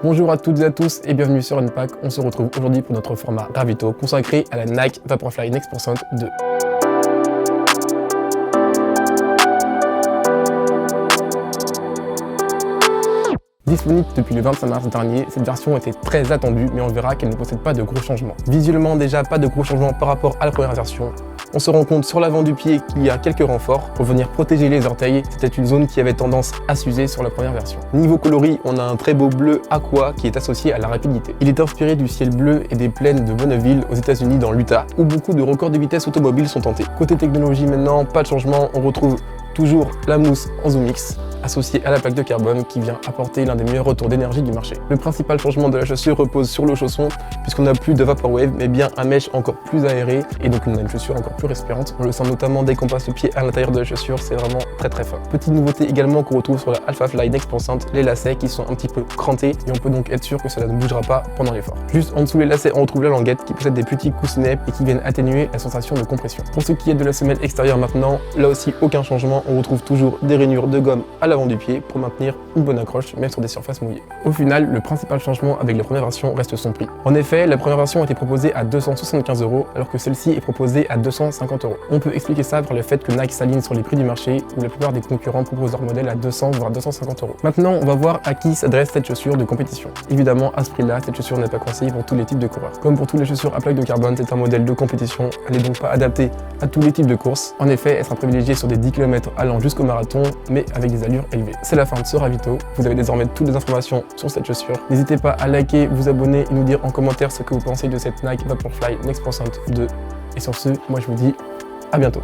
Bonjour à toutes et à tous et bienvenue sur Unpack. On se retrouve aujourd'hui pour notre format Ravito consacré à la Nike Vaporfly Next% 2. Disponible depuis le 25 mars dernier, cette version était très attendue, mais on verra qu'elle ne possède pas de gros changements. Visuellement déjà, pas de gros changements par rapport à la première version. On se rend compte sur l'avant du pied qu'il y a quelques renforts pour venir protéger les orteils. C'était une zone qui avait tendance à s'user sur la première version. Niveau coloris, on a un très beau bleu aqua qui est associé à la rapidité. Il est inspiré du ciel bleu et des plaines de Bonneville aux États-Unis dans l'Utah, où beaucoup de records de vitesse automobile sont tentés. Côté technologie maintenant, pas de changement, on retrouve toujours la mousse en ZoomX, associée à la plaque de carbone qui vient apporter l'un des meilleurs retours d'énergie du marché. Le principal changement de la chaussure repose sur le chausson, puisqu'on n'a plus de Vaporwave, mais bien un mesh encore plus aéré, et donc on a une chaussure encore plus respirante. On le sent notamment dès qu'on passe le pied à l'intérieur de la chaussure, c'est vraiment très fin. Petite nouveauté également qu'on retrouve sur la Alphafly Next%, les lacets qui sont un petit peu crantés, et on peut donc être sûr que cela ne bougera pas pendant l'effort. Juste en dessous les lacets, on retrouve la languette qui possède des petits coussinets et qui viennent atténuer la sensation de compression. Pour ce qui est de la semelle extérieure maintenant, là aussi aucun changement, on retrouve toujours des rainures de gomme à l'avant du pied pour maintenir une bonne accroche même sur des surfaces mouillées. Au final, le principal changement avec la première version reste son prix. En effet, la première version était proposée à 275 € alors que celle-ci est proposée à 250 €. On peut expliquer ça par le fait que Nike s'aligne sur les prix du marché où la plupart des concurrents proposent leur modèle à 200 voire 250 €. Maintenant, on va voir à qui s'adresse cette chaussure de compétition. Évidemment, à ce prix-là, cette chaussure n'est pas conseillée pour tous les types de coureurs. Comme pour toutes les chaussures à plaque de carbone, c'est un modèle de compétition, elle n'est donc pas adaptée à tous les types de courses. En effet, elle sera privilégiée sur des 10 km allant jusqu'au marathon, mais avec des allures élevées. C'est la fin de ce ravito. Vous avez désormais toutes les informations sur cette chaussure. N'hésitez pas à liker, vous abonner et nous dire en commentaire ce que vous pensez de cette Nike Vaporfly Next% 2. Et sur ce, moi je vous dis à bientôt.